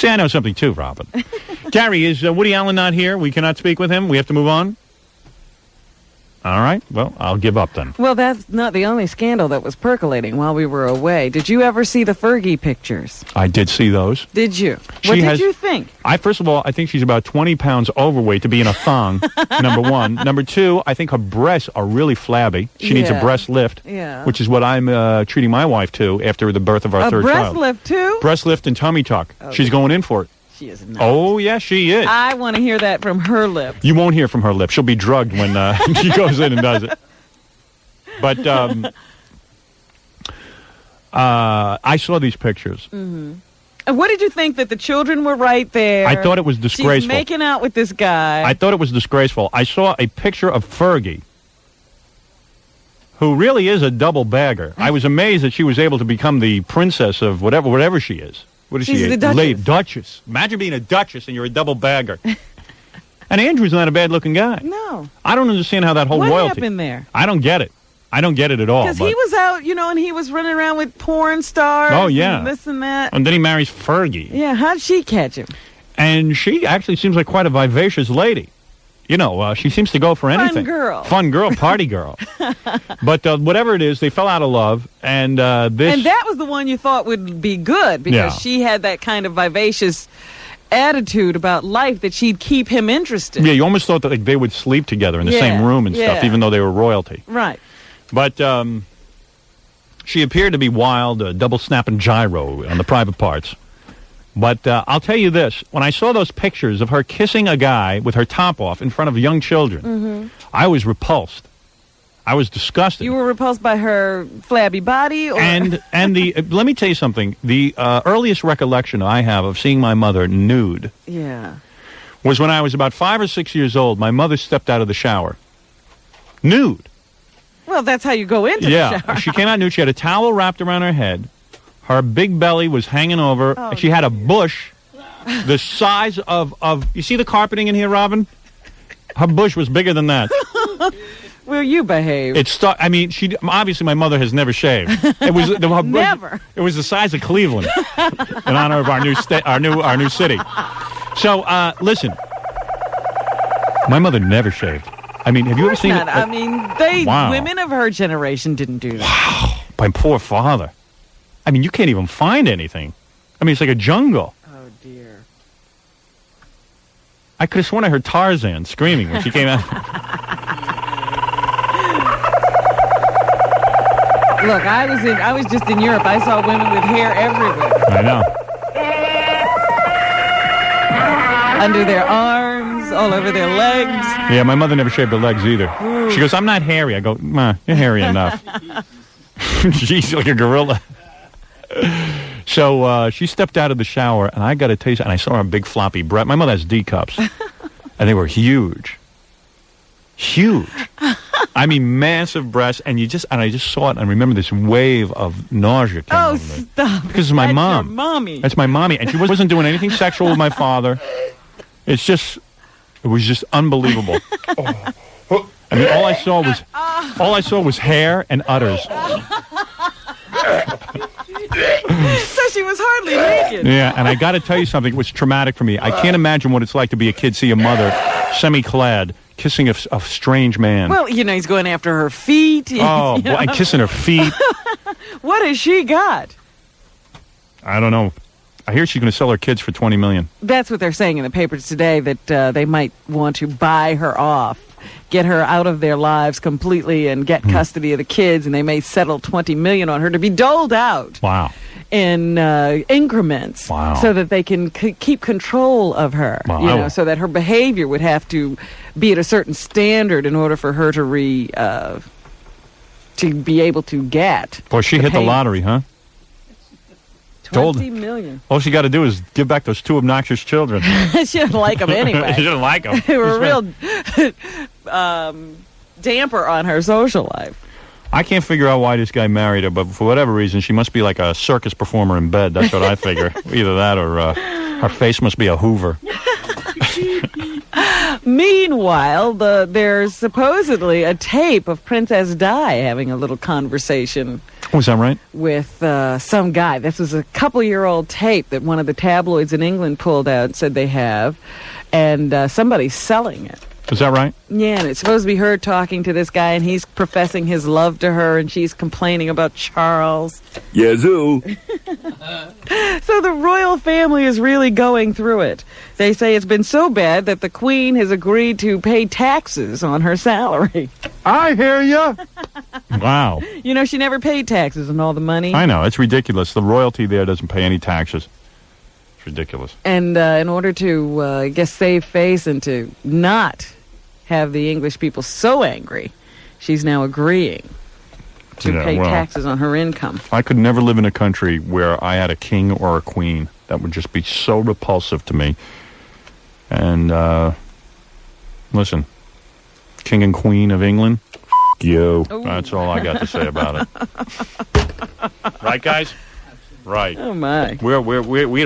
See, I know something too, Robin. Gary, is Woody Allen not here? We cannot speak with him? We have to move on? All right. Well, I'll give up then. Well, that's not the only scandal that was percolating while we were away. Did you ever see the Fergie pictures? I did see those. Did you? What did you think? First of all, I think she's about 20 pounds overweight to be in a thong, number one. Number two, I think her breasts are really flabby. She needs a breast lift, which is what I'm treating my wife to after the birth of our third child. A breast lift, too? Breast lift and tummy tuck. Okay. She's going in for it. She is not. Oh, yes, she is. I want to hear that from her lips. You won't hear from her lips. She'll be drugged when she goes in and does it. But I saw these pictures. Mm-hmm. And what did you think that the children were right there? I thought it was disgraceful. She's making out with this guy. I thought it was disgraceful. I saw a picture of Fergie, who really is a double bagger. I was amazed that she was able to become the princess of whatever she is. What is She's she? The Duchess. Duchess. Imagine being a duchess and you're a double bagger. And Andrew's not a bad-looking guy. No. I don't understand how that whole royalty. What happened there? I don't get it. I don't get it at all. Because he was out, and he was running around with porn stars. Oh, yeah. And this and that. And then he marries Fergie. Yeah, how'd she catch him? And she actually seems like quite a vivacious lady. She seems to go for anything. Fun girl, party girl. But whatever it is, they fell out of love. And this... And that was the one you thought would be good, because she had that kind of vivacious attitude about life that she'd keep him interested. Yeah, you almost thought that they would sleep together in the same room and stuff, even though they were royalty. Right. But she appeared to be wild, double snap and gyro on the private parts. But I'll tell you this. When I saw those pictures of her kissing a guy with her top off in front of young children, I was repulsed. I was disgusted. You were repulsed by her flabby body? Or? And let me tell you something. The earliest recollection I have of seeing my mother nude was when I was about 5 or 6 years old. My mother stepped out of the shower. Nude. Well, that's how you go into the shower. She came out nude. She had a towel wrapped around her head. Her big belly was hanging over. Oh, she had a bush the size of... You see the carpeting in here, Robin? Her bush was bigger than that. Will you behave? Obviously my mother has never shaved. It was never. It was the size of Cleveland in honor of our new city. So listen, my mother never shaved. Have you ever seen it? Women of her generation didn't do that. Wow, my poor father. You can't even find anything. It's like a jungle. Oh dear. I could have sworn I heard Tarzan screaming when she came out. Look, I was just in Europe. I saw women with hair everywhere. I know. Under their arms, all over their legs. Yeah, my mother never shaved her legs either. Ooh. She goes, I'm not hairy. I go, Ma, you're hairy enough. She's like a gorilla. So she stepped out of the shower, and I got to tell you, and I saw her big floppy breast. My mother has D cups, and they were huge. Huge. Massive breasts, and I just saw it, and I remember this wave of nausea came over me. Stop. Because it's my mom. Your mommy. That's my mommy, and she wasn't doing anything sexual with my father. It was just unbelievable. All I saw was hair and udders. So she was hardly naked. Yeah, and I got to tell you something. It was traumatic for me. I can't imagine what it's like to be a kid, see a mother, semi-clad, kissing a strange man. Well, he's going after her feet. Oh, boy, and kissing her feet. What has she got? I don't know. I hear she's going to sell her kids for $20 million. That's what they're saying in the papers today, that they might want to buy her off, get her out of their lives completely and get custody of the kids, and they may settle $20 million on her to be doled out. Wow. In increments. Wow. So that they can keep control of her. Wow. So that her behavior would have to be at a certain standard in order for her to be able to get. Boy, she hit the lottery, huh? $20 million. All she got to do is give back those two obnoxious children. She didn't like them anyway. She didn't like them. They were a real damper on her social life. I can't figure out why this guy married her, but for whatever reason, she must be like a circus performer in bed. That's what I figure. Either that or her face must be a Hoover. Meanwhile, there's supposedly a tape of Princess Di having a little conversation Was that right? with some guy. This was a couple-year-old tape that one of the tabloids in England pulled out and said they have, and somebody's selling it. Is that right? Yeah, and it's supposed to be her talking to this guy, and he's professing his love to her, and she's complaining about Charles. Yazoo. So the royal family is really going through it. They say it's been so bad that the Queen has agreed to pay taxes on her salary. I hear you. Wow. You know, she never paid taxes on all the money. I know. It's ridiculous. The royalty there doesn't pay any taxes. It's ridiculous. And in order to, I guess, save face and to not have the English people so angry, she's now agreeing to pay taxes on her income. I could never live in a country where I had a king or a queen. That would just be so repulsive to me. And, listen, king and queen of England, you. Ooh. That's all I got to say about it. Right, guys? Right. Oh, my. We